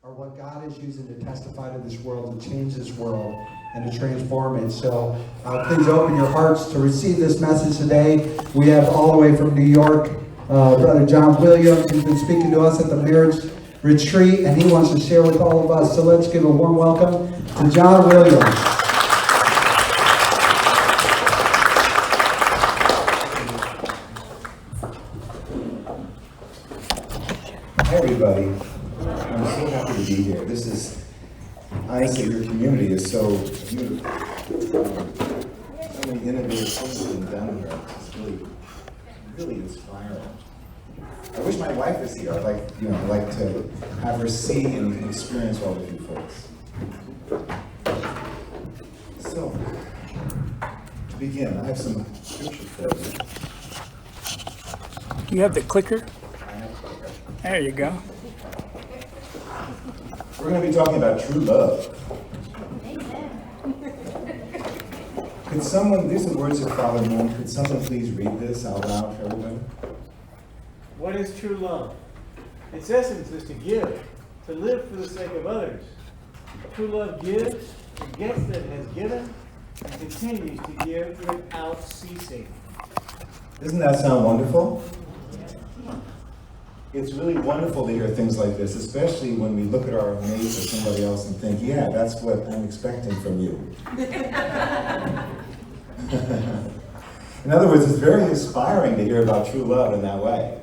are what God is using to testify to this world, to change this world, and to transform it. So please open your hearts to receive this message today. We have all the way from New York, Brother John Williams, who's been speaking to us at the marriage retreat, and he wants to share with all of us. So let's give a warm welcome to John Williams. Hi everybody, I'm so happy to be here. This is, honestly, your community is so beautiful. So many innovative things being done here. It's really inspiring. I wish my wife was here. I'd like to have her see and experience all of you folks. So, to begin, I have some scripture for you. Do you have the clicker? I have a clicker. There you go. We're going to be talking about true love. Could someone, these are the words of Father Moon, could someone please read this out loud for everybody? What is true love? Its essence is to give, to live for the sake of others. True love gives, forgets that it has given, and continues to give without ceasing. Doesn't that sound wonderful? It's really wonderful to hear things like this, especially when we look at our mate or somebody else and think, yeah, that's what I'm expecting from you. In other words, it's very inspiring to hear about true love in that way.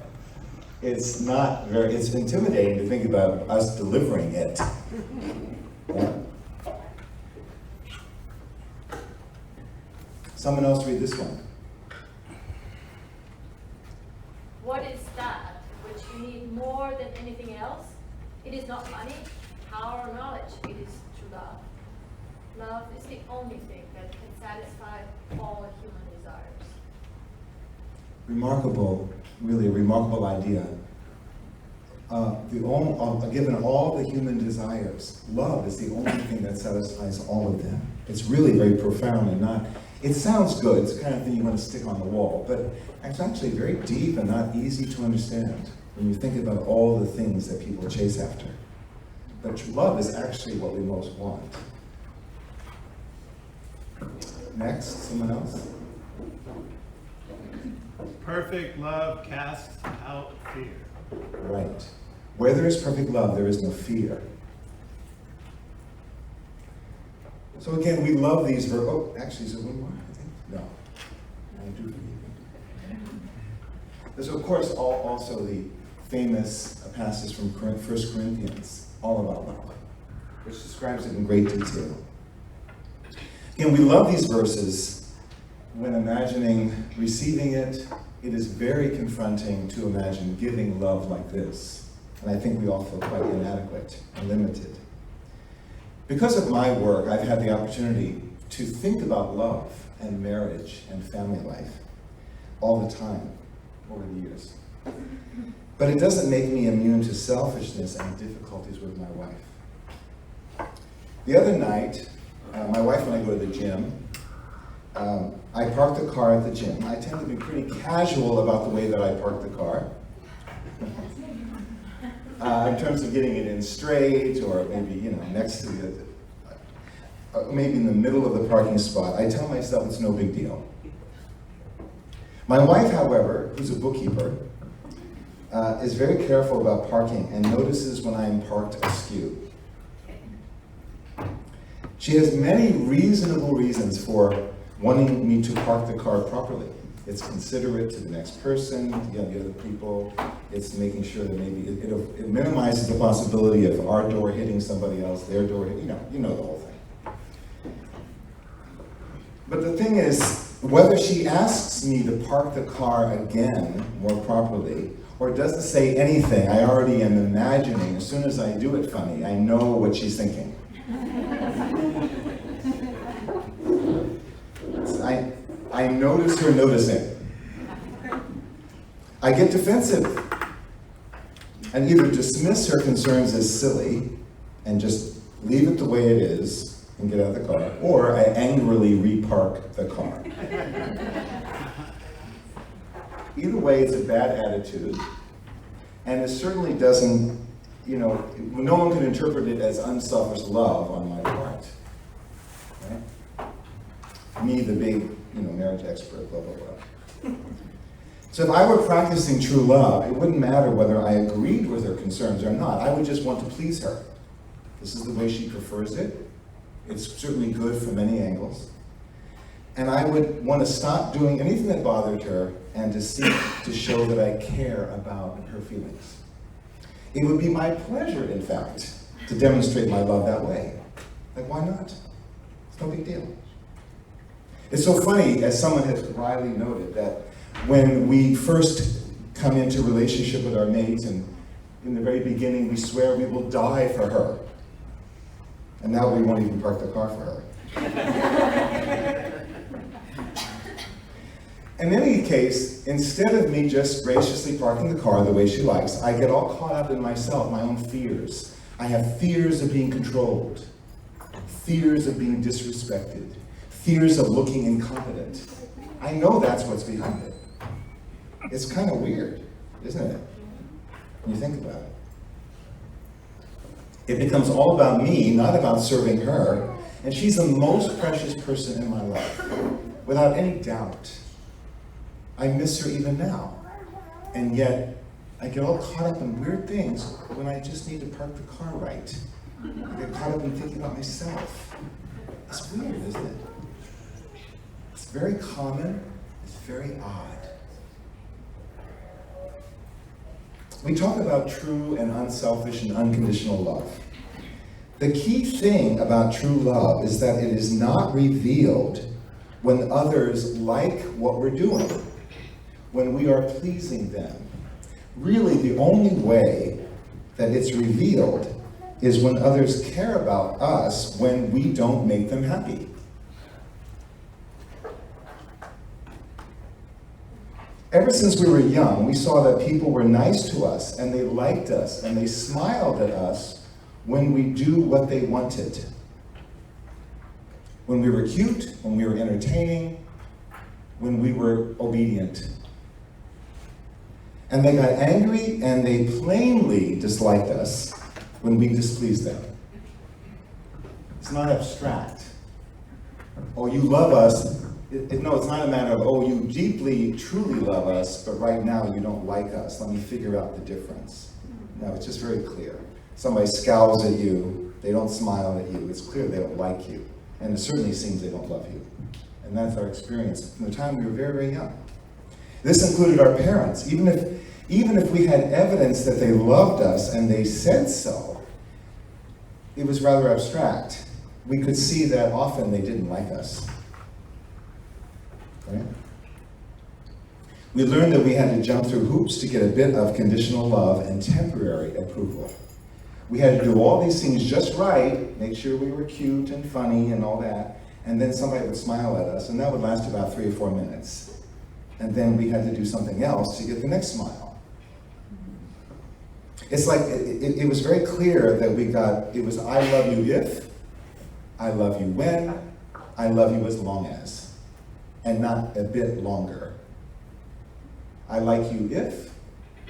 It's intimidating to think about us delivering it. Yeah. Someone else read this one. What is that which you need more than anything else? It is not money, power, or knowledge. It is true love. Love is the only thing that can satisfy all human desires. Remarkable, really a remarkable idea. Given all the human desires, love is the only thing that satisfies all of them. It's really very profound and not, it sounds good, it's the kind of thing you want to stick on the wall, but it's actually very deep and not easy to understand when you think about all the things that people chase after. But love is actually what we most want. Next, someone else? Perfect love casts out fear. Right. Where there is perfect love, there is no fear. So again, we love these actually, is there one more? I think? No. I do forget. There's of course also the famous passage from 1 Corinthians, all about love, which describes it in great detail. Again, we love these verses when imagining receiving it. It is very confronting to imagine giving love like this. And I think we all feel quite inadequate and limited. Because of my work, I've had the opportunity to think about love and marriage and family life all the time over the years. But it doesn't make me immune to selfishness and difficulties with my wife. The other night, my wife and I go to the gym. I park the car at the gym. I tend to be pretty casual about the way that I park the car. In terms of getting it in straight, or maybe, next to maybe in the middle of the parking spot. I tell myself it's no big deal. My wife, however, who's a bookkeeper, is very careful about parking and notices when I am parked askew. She has many reasonable reasons for wanting me to park the car properly. It's considerate to the next person, the other people. It's making sure that maybe it minimizes the possibility of our door hitting somebody else, their door, you know the whole thing. But the thing is, whether she asks me to park the car again more properly, or doesn't say anything, I already am imagining, as soon as I do it funny, I know what she's thinking. I notice her noticing. I get defensive and either dismiss her concerns as silly and just leave it the way it is and get out of the car, or I angrily repark the car. Either way, it's a bad attitude, and it certainly doesn't no one can interpret it as unselfish love on my part. Right? Me, the big, marriage expert, blah, blah, blah. So if I were practicing true love, it wouldn't matter whether I agreed with her concerns or not. I would just want to please her. This is the way she prefers it. It's certainly good from many angles. And I would want to stop doing anything that bothered her and to seek to show that I care about her feelings. It would be my pleasure, in fact, to demonstrate my love that way. Like, why not? It's no big deal. It's so funny, as someone has wryly noted, that when we first come into relationship with our mate, and in the very beginning we swear we will die for her. And now we won't even park the car for her. In any case, instead of me just graciously parking the car the way she likes, I get all caught up in myself, my own fears. I have fears of being controlled, fears of being disrespected, fears of looking incompetent. I know that's what's behind it. It's kind of weird, isn't it? When you think about it. It becomes all about me, not about serving her, and she's the most precious person in my life, without any doubt. I miss her even now, and yet I get all caught up in weird things when I just need to park the car right. I get caught up in thinking about myself. It's weird, isn't it? It's very common, it's very odd. We talk about true and unselfish and unconditional love. The key thing about true love is that it is not revealed when others like what we're doing, when we are pleasing them. Really, the only way that it's revealed is when others care about us when we don't make them happy. Ever since we were young, we saw that people were nice to us, and they liked us, and they smiled at us when we do what they wanted. When we were cute, when we were entertaining, when we were obedient. And they got angry, and they plainly disliked us when we displeased them. It's not abstract. Oh, you love us. No, it's not a matter of, oh, you deeply, truly love us, but right now you don't like us. Let me figure out the difference. No, it's just very clear. Somebody scowls at you, they don't smile at you, it's clear they don't like you. And it certainly seems they don't love you. And that's our experience from the time we were very, very young. This included our parents. Even if we had evidence that they loved us and they said so, it was rather abstract. We could see that often they didn't like us. Right? We learned that we had to jump through hoops to get a bit of conditional love and temporary approval. We had to do all these things just right, make sure we were cute and funny and all that, and then somebody would smile at us, and that would last about 3 or 4 minutes. And then we had to do something else to get the next smile. It's like, it was very clear that it was I love you if, I love you when, I love you as long as. And not a bit longer. I like you if,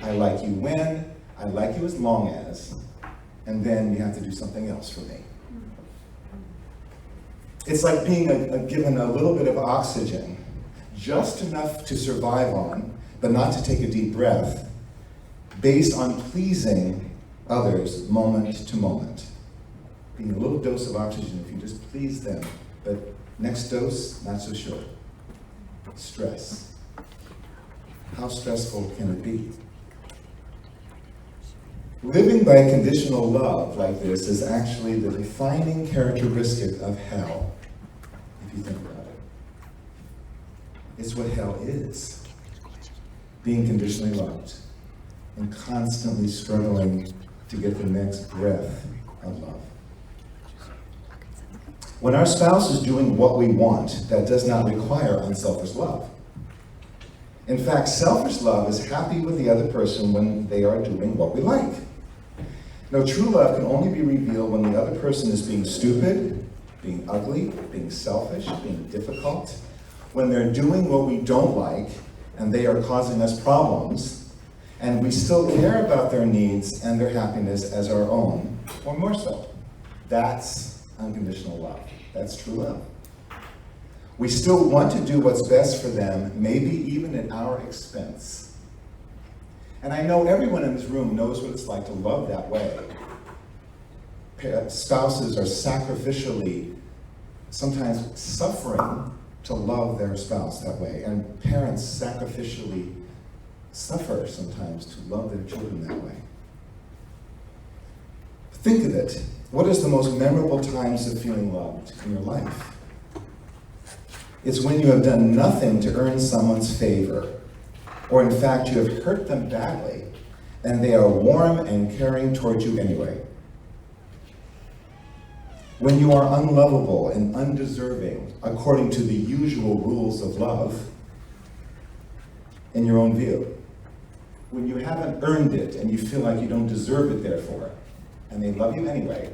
I like you when, I like you as long as, and then you have to do something else for me. It's like being given a little bit of oxygen, just enough to survive on, but not to take a deep breath, based on pleasing others moment to moment. Being a little dose of oxygen if you just please them, but next dose, not so sure. Stress. How stressful can it be? Living by conditional love like this is actually the defining characteristic of hell, if you think about it. It's what hell is. Being conditionally loved and constantly struggling to get the next breath of love. When our spouse is doing what we want, that does not require unselfish love. In fact, selfish love is happy with the other person when they are doing what we like. Now, true love can only be revealed when the other person is being stupid, being ugly, being selfish, being difficult, when they're doing what we don't like and they are causing us problems, And we still care about their needs and their happiness as our own, or more so. That's unconditional love. That's true love. We still want to do what's best for them, maybe even at our expense. And I know everyone in this room knows what it's like to love that way. Spouses are sacrificially, sometimes suffering to love their spouse that way. And parents sacrificially suffer sometimes to love their children that way. Think of it. What is the most memorable times of feeling loved in your life? It's when you have done nothing to earn someone's favor, or in fact you have hurt them badly, and they are warm and caring towards you anyway. When you are unlovable and undeserving according to the usual rules of love, in your own view. When you haven't earned it and you feel like you don't deserve it therefore, and they love you anyway,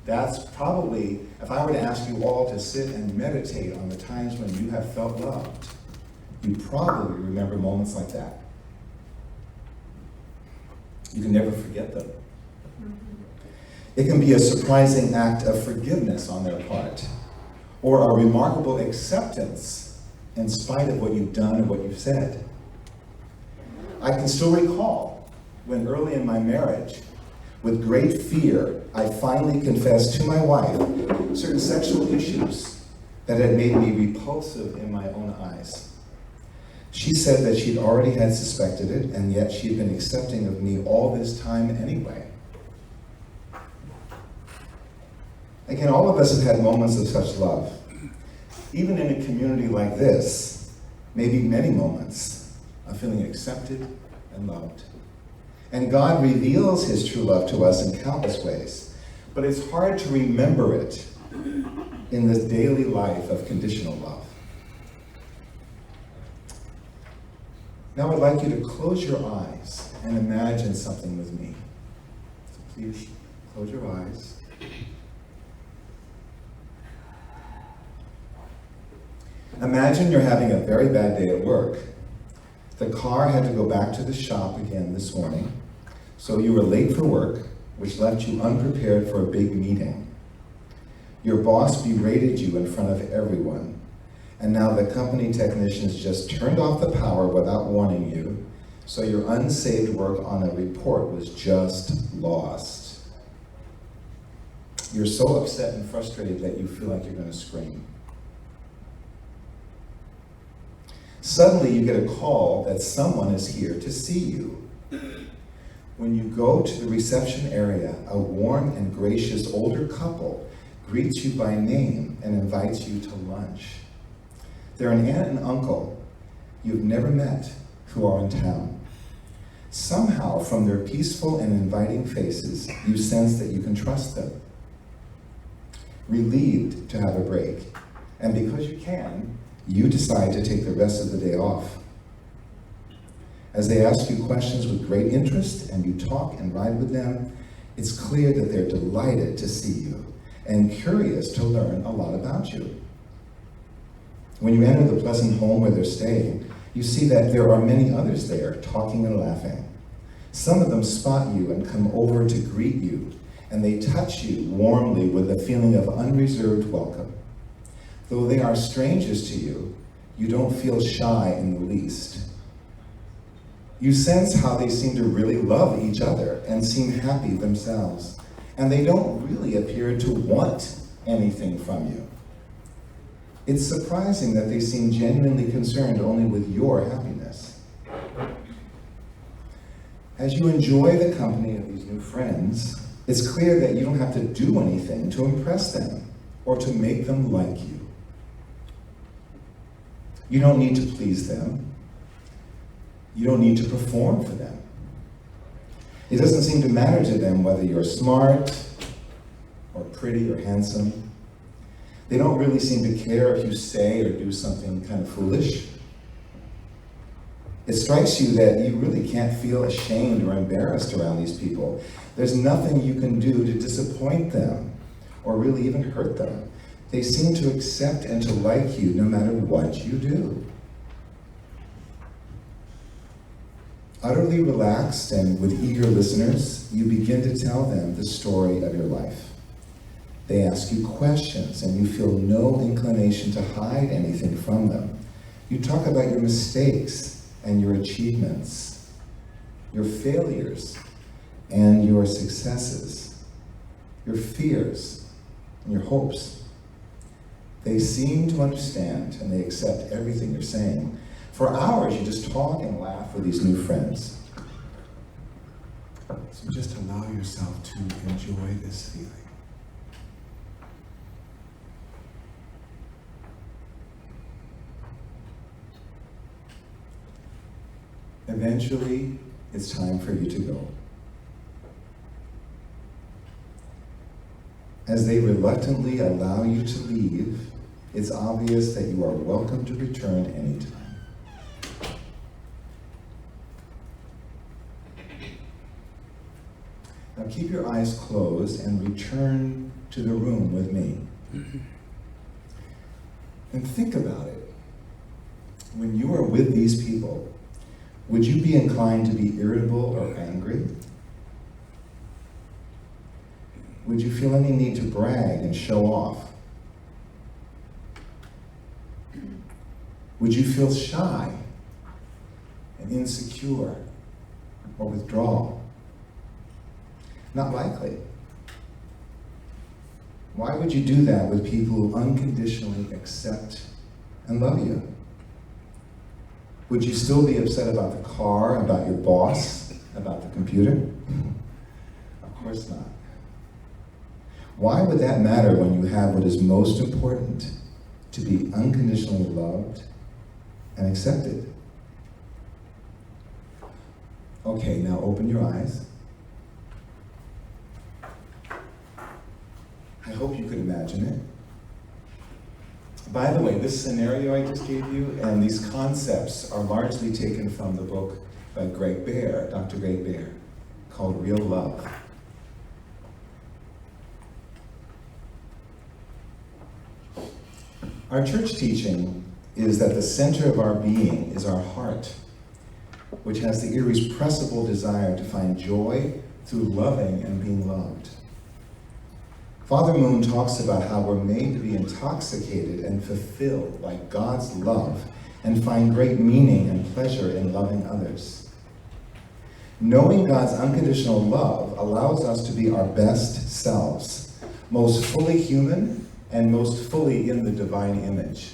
that's probably, if I were to ask you all to sit and meditate on the times when you have felt loved, you probably remember moments like that. You can never forget them. It can be a surprising act of forgiveness on their part, or a remarkable acceptance in spite of what you've done and what you've said. I can still recall when early in my marriage, with great fear, I finally confessed to my wife certain sexual issues that had made me repulsive in my own eyes. She said that she'd already had suspected it, and yet she'd been accepting of me all this time anyway. Again, all of us have had moments of such love. Even in a community like this, maybe many moments of feeling accepted and loved. And God reveals his true love to us in countless ways, but it's hard to remember it in this daily life of conditional love. Now I'd like you to close your eyes and imagine something with me. So please close your eyes. Imagine you're having a very bad day at work. The car had to go back to the shop again this morning, so you were late for work, which left you unprepared for a big meeting. Your boss berated you in front of everyone, and now the company technicians just turned off the power without warning you, so your unsaved work on a report was just lost. You're so upset and frustrated that you feel like you're going to scream. Suddenly you get a call that someone is here to see you. When you go to the reception area, a warm and gracious older couple greets you by name and invites you to lunch. They're an aunt and uncle you've never met who are in town. Somehow, from their peaceful and inviting faces, you sense that you can trust them. Relieved to have a break, and because you can, you decide to take the rest of the day off. As they ask you questions with great interest and you talk and ride with them, it's clear that they're delighted to see you and curious to learn a lot about you. When you enter the pleasant home where they're staying, you see that there are many others there talking and laughing. Some of them spot you and come over to greet you, and they touch you warmly with a feeling of unreserved welcome. Though they are strangers to you, you don't feel shy in the least. You sense how they seem to really love each other and seem happy themselves, and they don't really appear to want anything from you. It's surprising that they seem genuinely concerned only with your happiness. As you enjoy the company of these new friends, it's clear that you don't have to do anything to impress them or to make them like you. You don't need to please them. You don't need to perform for them. It doesn't seem to matter to them whether you're smart or pretty or handsome. They don't really seem to care if you say or do something kind of foolish. It strikes you that you really can't feel ashamed or embarrassed around these people. There's nothing you can do to disappoint them or really even hurt them. They seem to accept and to like you no matter what you do. Utterly relaxed and with eager listeners, you begin to tell them the story of your life. They ask you questions, and you feel no inclination to hide anything from them. You talk about your mistakes and your achievements, your failures and your successes, your fears and your hopes. They seem to understand, and they accept everything you're saying. For hours, you just talk and laugh with these new friends. So just allow yourself to enjoy this feeling. Eventually, it's time for you to go. As they reluctantly allow you to leave, it's obvious that you are welcome to return anytime. Now keep your eyes closed and return to the room with me. And think about it. When you are with these people, would you be inclined to be irritable or angry? Would you feel any need to brag and show off? Would you feel shy and insecure or withdraw? Not likely. Why would you do that with people who unconditionally accept and love you? Would you still be upset about the car, about your boss, about the computer? Of course not. Why would that matter when you have what is most important, to be unconditionally loved and accepted? Okay, now open your eyes. I hope you could imagine it. By the way, this scenario I just gave you and these concepts are largely taken from the book by Greg Bear, Dr. Greg Bear, called Real Love. Our church teaching is that the center of our being is our heart, which has the irrepressible desire to find joy through loving and being loved. Father Moon talks about how we're made to be intoxicated and fulfilled by God's love and find great meaning and pleasure in loving others. Knowing God's unconditional love allows us to be our best selves, most fully human and most fully in the divine image.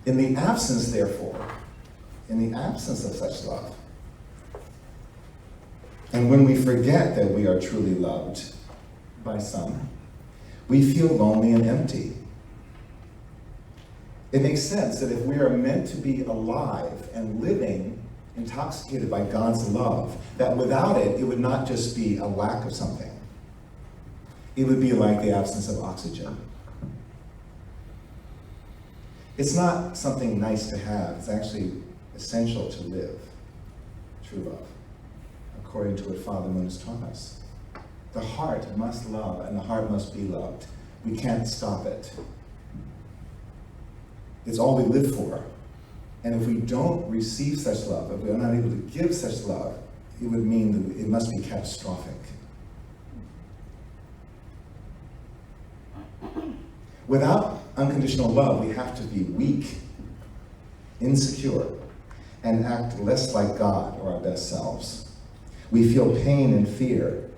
In the absence, therefore, in the absence of such love, and when we forget that we are truly loved by some, we feel lonely and empty. It makes sense that if we are meant to be alive and living, intoxicated by God's love, that without it, it would not just be a lack of something. It would be like the absence of oxygen. It's not something nice to have, it's actually essential to live true love, according to what Father Moon has taught us. The heart must love and the heart must be loved. We can't stop it. It's all we live for. And if we don't receive such love, if we're not able to give such love, it would mean that it must be catastrophic. Without unconditional love, we have to be weak, insecure, and act less like God or our best selves. We feel pain and fear,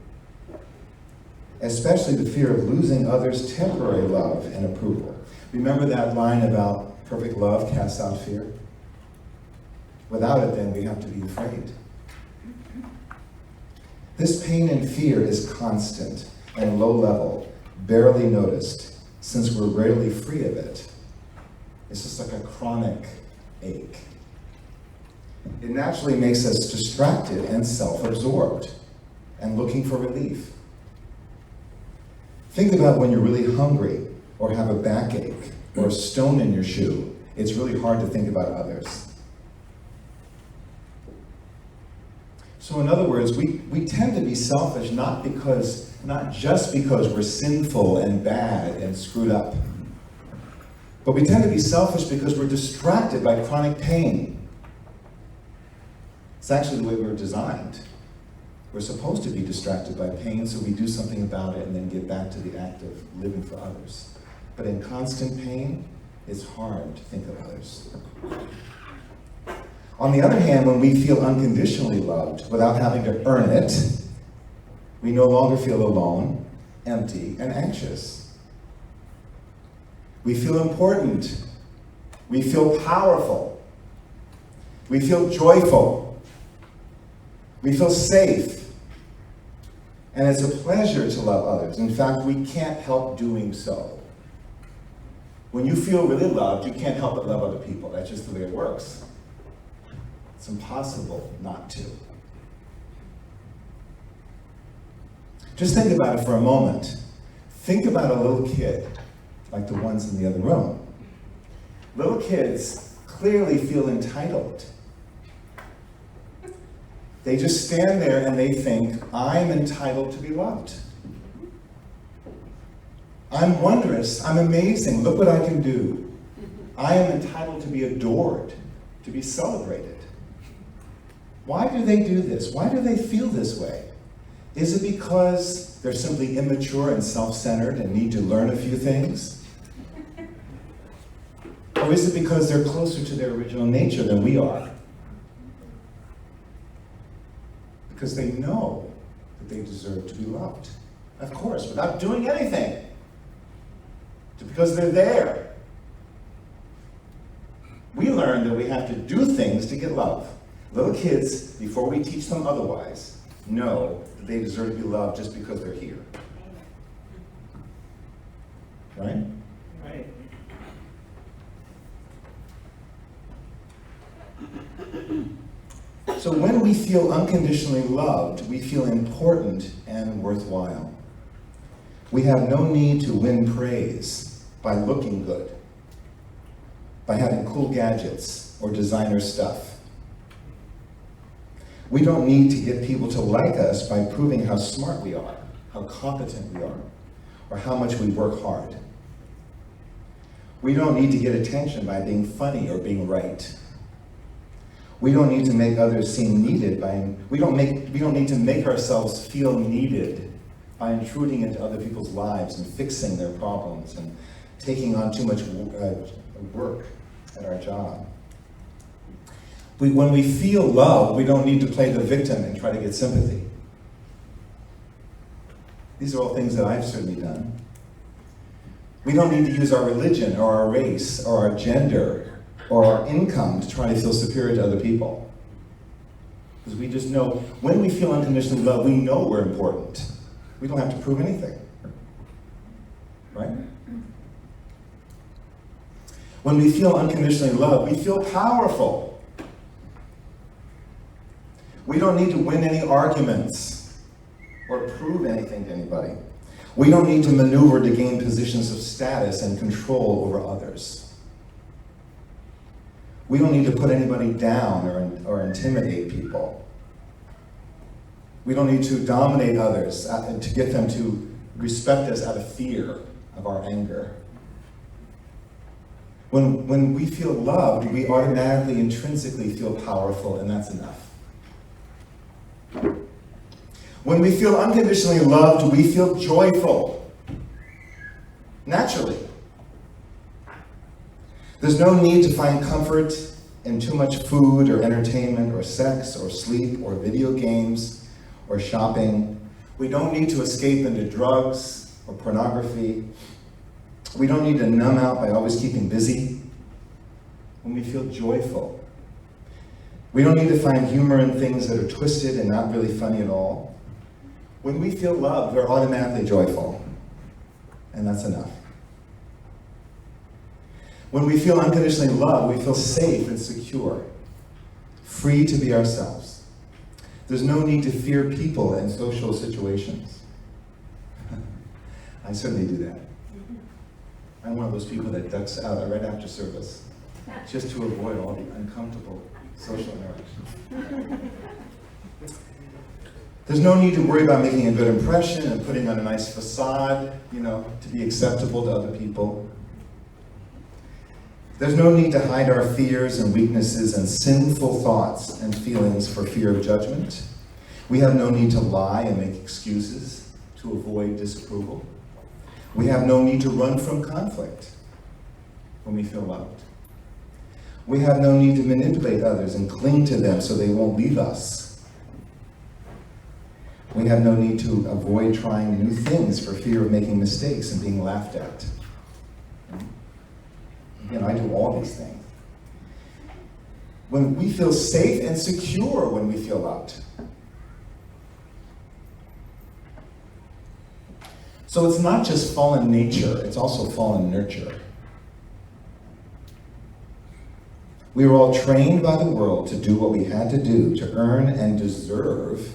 especially the fear of losing others' temporary love and approval. Remember that line about perfect love casts out fear? Without it, then, we have to be afraid. This pain and fear is constant and low level, barely noticed, since we're rarely free of it. It's just like a chronic ache. It naturally makes us distracted and self-absorbed and looking for relief. Think about when you're really hungry or have a backache or a stone in your shoe. It's really hard to think about others. So in other words, we tend to be selfish not just because we're sinful and bad and screwed up, but we tend to be selfish because we're distracted by chronic pain It's actually the way we were designed. We're supposed to be distracted by pain, so we do something about it and then get back to the act of living for others. But in constant pain, it's hard to think of others. On the other hand, when we feel unconditionally loved without having to earn it, we no longer feel alone, empty, and anxious. We feel important. We feel powerful. We feel joyful. We feel safe. And it's a pleasure to love others. In fact, we can't help doing so. When you feel really loved, you can't help but love other people. That's just the way it works. It's impossible not to. Just think about it for a moment. Think about a little kid, like the ones in the other room. Little kids clearly feel entitled. They just stand there and they think, I'm entitled to be loved. I'm wondrous, I'm amazing, look what I can do. I am entitled to be adored, to be celebrated. Why do they do this? Why do they feel this way? Is it because they're simply immature and self-centered and need to learn a few things? Or is it because they're closer to their original nature than we are? Because they know that they deserve to be loved. Of course, without doing anything. Because they're there. We learn that we have to do things to get love. Little kids, before we teach them otherwise, know that they deserve to be loved just because they're here. Right? Right. So when we feel unconditionally loved, we feel important and worthwhile. We have no need to win praise by looking good, by having cool gadgets or designer stuff. We don't need to get people to like us by proving how smart we are, how competent we are, or how much we work hard. We don't need to get attention by being funny or being right. We don't need to make others seem needed we don't need to make ourselves feel needed by intruding into other people's lives and fixing their problems and taking on too much work at our job. When we feel love, we don't need to play the victim and try to get sympathy. These are all things that I've certainly done. We don't need to use our religion or our race or our gender or our income to try to feel superior to other people. Because we just know, when we feel unconditionally loved, we know we're important. We don't have to prove anything. Right? When we feel unconditionally loved, we feel powerful. We don't need to win any arguments or prove anything to anybody. We don't need to maneuver to gain positions of status and control over others. We don't need to put anybody down or intimidate people. We don't need to dominate others to get them to respect us out of fear of our anger. When we feel loved, we automatically, intrinsically feel powerful, and that's enough. When we feel unconditionally loved, we feel joyful. Naturally. There's no need to find comfort in too much food or entertainment or sex or sleep or video games or shopping. We don't need to escape into drugs or pornography. We don't need to numb out by always keeping busy. When we feel joyful. We don't need to find humor in things that are twisted and not really funny at all. When we feel loved, we're automatically joyful. And that's enough. When we feel unconditionally loved, we feel safe and secure, free to be ourselves. There's no need to fear people and social situations. I certainly do that. I'm one of those people that ducks out right after service, just to avoid all the uncomfortable social interactions. There's no need to worry about making a good impression and putting on a nice facade, to be acceptable to other people. There's no need to hide our fears and weaknesses and sinful thoughts and feelings for fear of judgment. We have no need to lie and make excuses to avoid disapproval. We have no need to run from conflict when we feel loved. We have no need to manipulate others and cling to them so they won't leave us. We have no need to avoid trying new things for fear of making mistakes and being laughed at. Again, I do all these things. When we feel safe and secure when we feel loved. So it's not just fallen nature, it's also fallen nurture. We were all trained by the world to do what we had to do to earn and deserve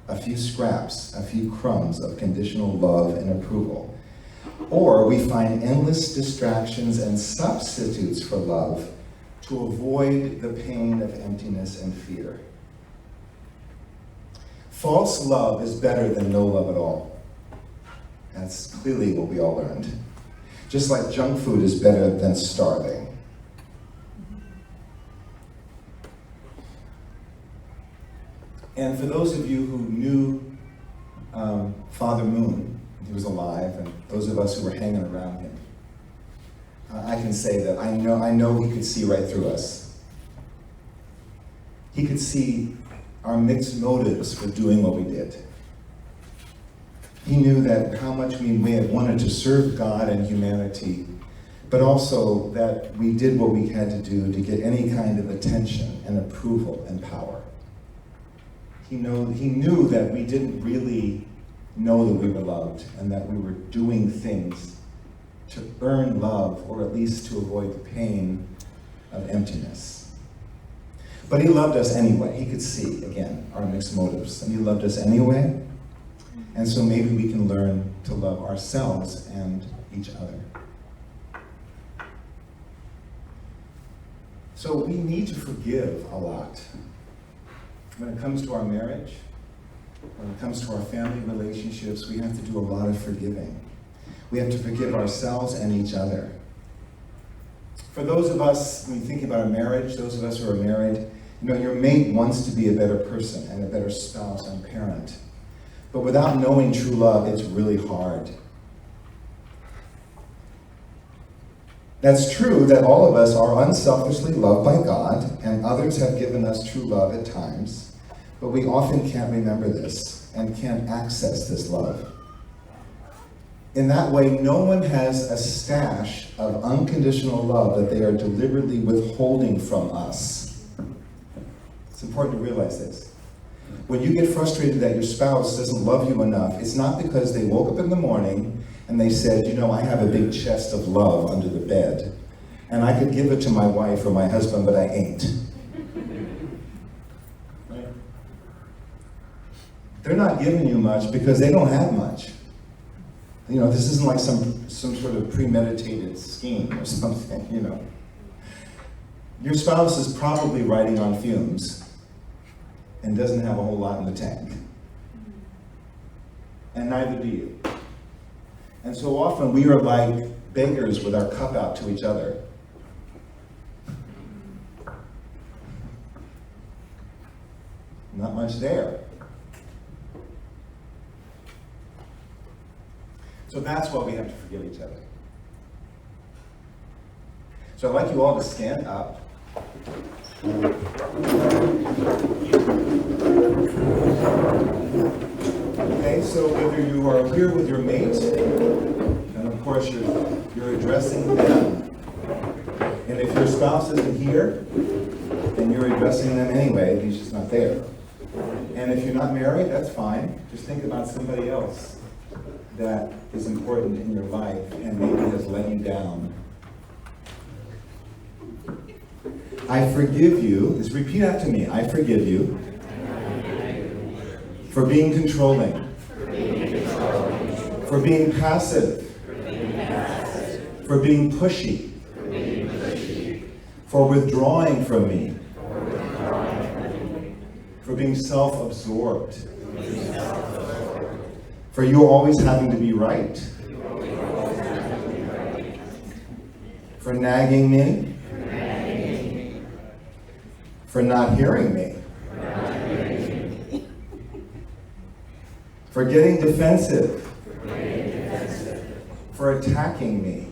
a few scraps, a few crumbs of conditional love and approval. Or we find endless distractions and substitutes for love to avoid the pain of emptiness and fear. False love is better than no love at all. That's clearly what we all learned. Just like junk food is better than starving. And for those of you who knew Father Moon, he was alive, and those of us who were hanging around him, I can say that I know he could see right through us. He could see our mixed motives for doing what we did. He knew that how much we may have wanted to serve God and humanity, but also that we did what we had to do to get any kind of attention and approval and power. He knew that we didn't really know that we were loved and that we were doing things to earn love, or at least to avoid the pain of emptiness. But he loved us anyway. He could see, again, our mixed motives, and he loved us anyway. And so maybe we can learn to love ourselves and each other. So we need to forgive a lot. When it comes to our marriage, when it comes to our family relationships, we have to do a lot of forgiving. We have to forgive ourselves and each other. For those of us, when you think about a marriage, those of us who are married, your mate wants to be a better person and a better spouse and parent. But without knowing true love, it's really hard. That's true that all of us are unselfishly loved by God, and others have given us true love at times, but we often can't remember this and can't access this love. In that way, no one has a stash of unconditional love that they are deliberately withholding from us. It's important to realize this. When you get frustrated that your spouse doesn't love you enough, it's not because they woke up in the morning and they said, I have a big chest of love under the bed, and I could give it to my wife or my husband, but I ain't. Right? They're not giving you much because they don't have much. This isn't like some sort of premeditated scheme or something, Your spouse is probably riding on fumes and doesn't have a whole lot in the tank. And neither do you. And so often we are like beggars with our cup out to each other. Not much there. So that's why we have to forgive each other. So I'd like you all to stand up. Okay, so whether you are here with your mate, and of course you're addressing them. And if your spouse isn't here, then you're addressing them anyway, he's just not there. And if you're not married, that's fine. Just think about somebody else that is important in your life and maybe has let you down. I forgive you. Just repeat after me. I forgive you for being controlling, for being passive, for being pushy, for withdrawing from me, for being self-absorbed, for you always having to be right, for nagging me, for not hearing me, for getting defensive, for attacking me,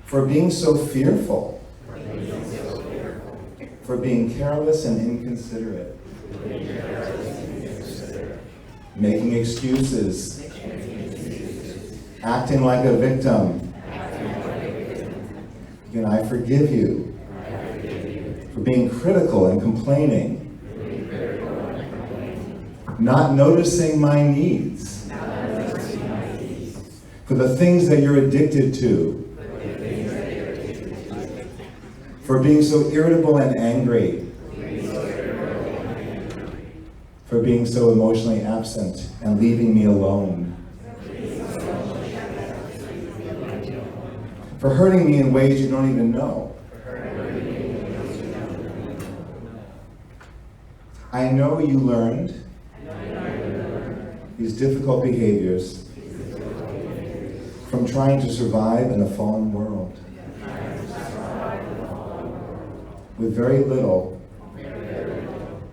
for being so fearful, for being careless and inconsiderate, making excuses, acting like a victim. Again, I forgive you for being critical and complaining, not noticing my needs, for the things that you're addicted to, for being so irritable and angry, for being so emotionally absent and leaving me alone, for hurting me in ways you don't even know. I know you learned these difficult behaviors from trying to survive in a fallen world with very little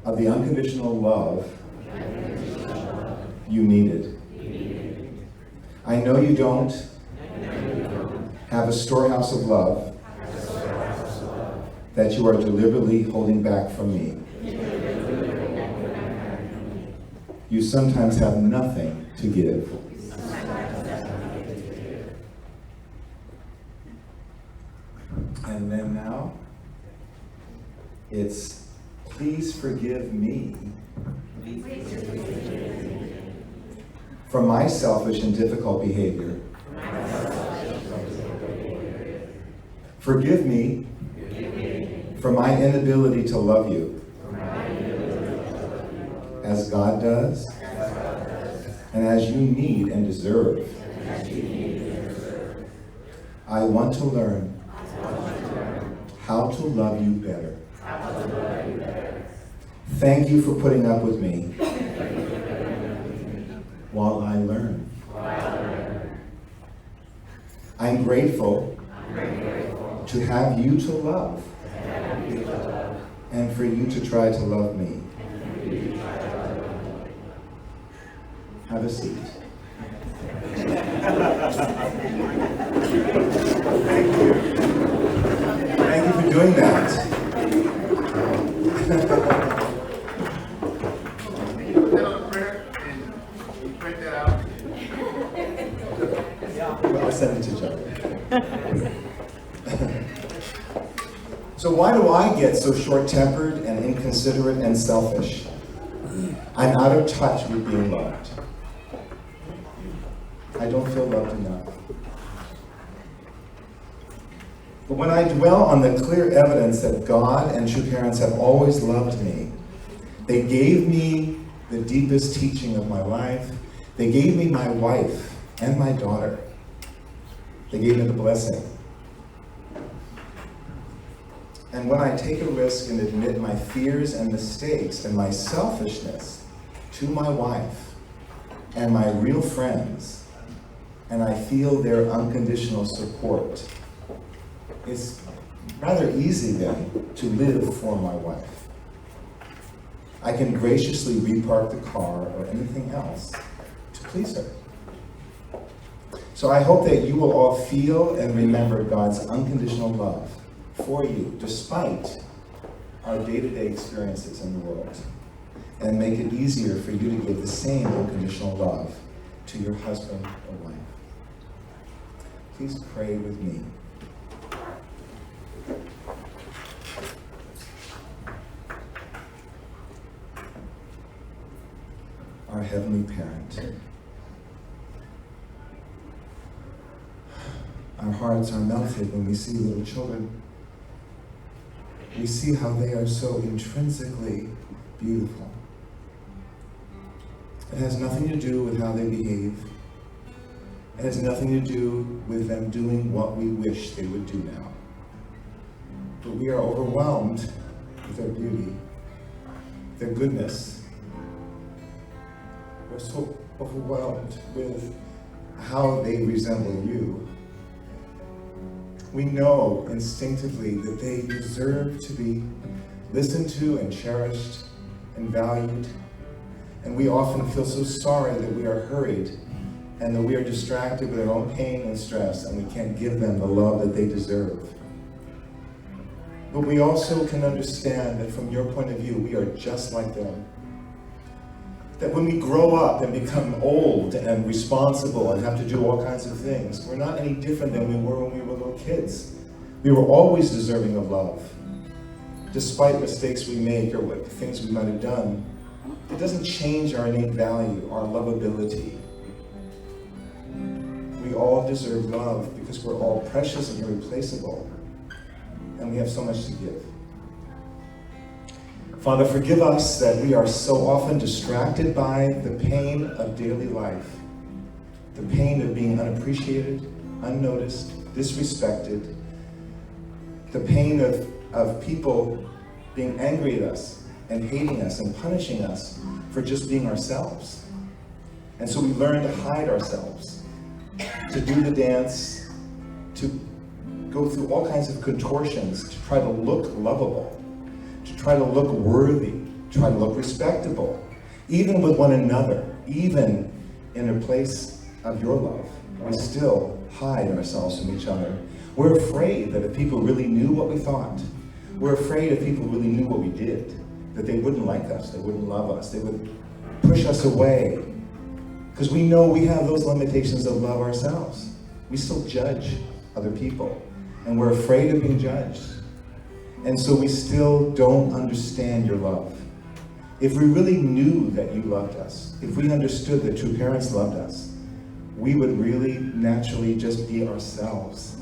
of the unconditional love you needed. I know you don't have a storehouse of love that you are deliberately holding back from me. You sometimes have nothing to give. And then now, it's please forgive me for my selfish and difficult behavior. Forgive me for my inability to love you as God does and as you need and deserve. I want to learn how to love you better. Thank you for putting up with me while I learn. I'm grateful to have you to love and for you to try to love me. Have a seat. Thank you. Thank you for doing that. You put that on a prayer and you print that out. I'll send it to Joe. So why do I get so short-tempered and inconsiderate and selfish? I'm out of touch with being loved. I don't feel loved enough. But when I dwell on the clear evidence that God and true parents have always loved me, they gave me the deepest teaching of my life. They gave me my wife and my daughter. They gave me the blessing. And when I take a risk and admit my fears and mistakes and my selfishness to my wife and my real friends, and I feel their unconditional support, it's rather easy then to live for my wife. I can graciously repark the car or anything else to please her. So I hope that you will all feel and remember God's unconditional love for you, despite our day-to-day experiences in the world, and make it easier for you to give the same unconditional love to your husband or wife. Please pray with me. Our Heavenly Parent, our hearts are melted when we see little children. We see how they are so intrinsically beautiful. It has nothing to do with how they behave. It has nothing to do with them doing what we wish they would do now. But we are overwhelmed with their beauty, their goodness. We're so overwhelmed with how they resemble you. We know instinctively that they deserve to be listened to and cherished and valued. And we often feel so sorry that we are hurried and that we are distracted with our own pain and stress, and we can't give them the love that they deserve. But we also can understand that from your point of view, we are just like them. That when we grow up and become old and responsible and have to do all kinds of things, we're not any different than we were when we were little kids. We were always deserving of love. Despite mistakes we make or what things we might have done, it doesn't change our innate value, our lovability. We all deserve love because we're all precious and irreplaceable, and we have so much to give. Father, forgive us that we are so often distracted by the pain of daily life, the pain of being unappreciated, unnoticed, disrespected, the pain of people being angry at us and hating us and punishing us for just being ourselves. And so we learn to hide ourselves, to do the dance, to go through all kinds of contortions to try to look lovable, to try to look worthy, to try to look respectable, even with one another, even in a place of your love. We still hide ourselves from each other. We're afraid that if people really knew what we thought, we're afraid if people really knew what we did, that they wouldn't like us, they wouldn't love us, they would push us away. Because we know we have those limitations of love ourselves. We still judge other people, and we're afraid of being judged. And so we still don't understand your love. If we really knew that you loved us, if we understood that true parents loved us, we would really naturally just be ourselves.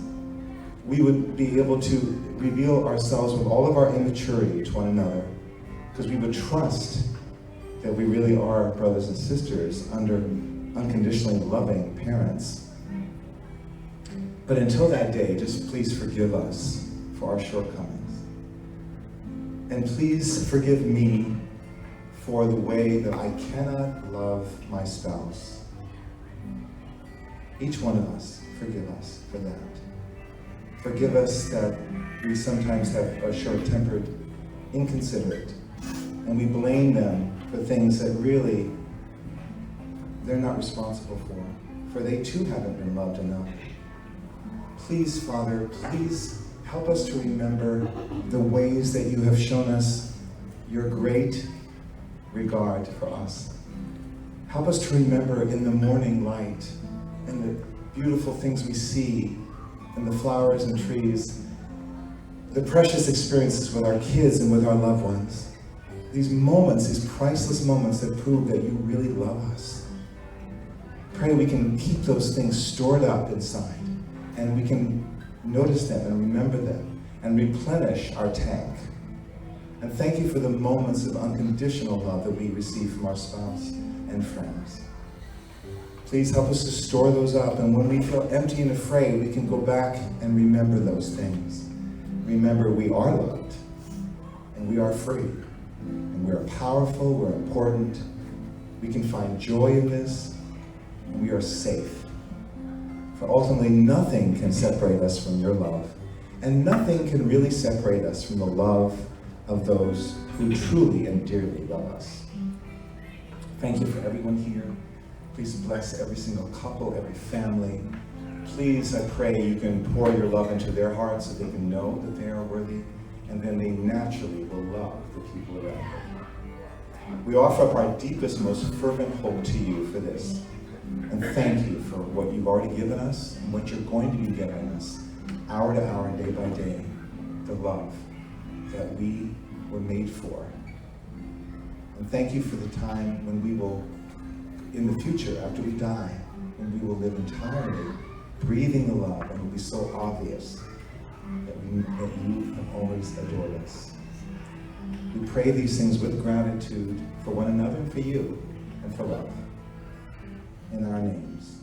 We would be able to reveal ourselves with all of our immaturity to one another, because we would trust that we really are brothers and sisters under unconditionally loving parents. But until that day, just please forgive us for our shortcomings. And please forgive me for the way that I cannot love my spouse. Each one of us, forgive us for that. Forgive us that we sometimes are short-tempered, inconsiderate, and we blame them for things that really they're not responsible for they too haven't been loved enough. Please, Father, please help us to remember the ways that you have shown us your great regard for us. Help us to remember in the morning light and the beautiful things we see and the flowers and trees, the precious experiences with our kids and with our loved ones. These moments, these priceless moments that prove that you really love us. Pray we can keep those things stored up inside, and we can notice them and remember them and replenish our tank. And thank you for the moments of unconditional love that we receive from our spouse and friends. Please help us to store those up, and when we feel empty and afraid, we can go back and remember those things. Remember we are loved, and we are free, and we are powerful, we're important, we can find joy in this, and we are safe. For ultimately nothing can separate us from your love, and nothing can really separate us from the love of those who truly and dearly love us. Thank you for everyone here. Please bless every single couple, every family. Please, I pray you can pour your love into their hearts so they can know that they are worthy, and then they naturally will love the people around them. We offer up our deepest, most fervent hope to you for this. And thank you for what you've already given us and what you're going to be giving us, hour to hour, day by day, the love that we were made for. And thank you for the time when we will, in the future, after we die, when we will live entirely breathing the love, and it will be so obvious that you have always adored us. We pray these things with gratitude for one another and for you and for love. In our names.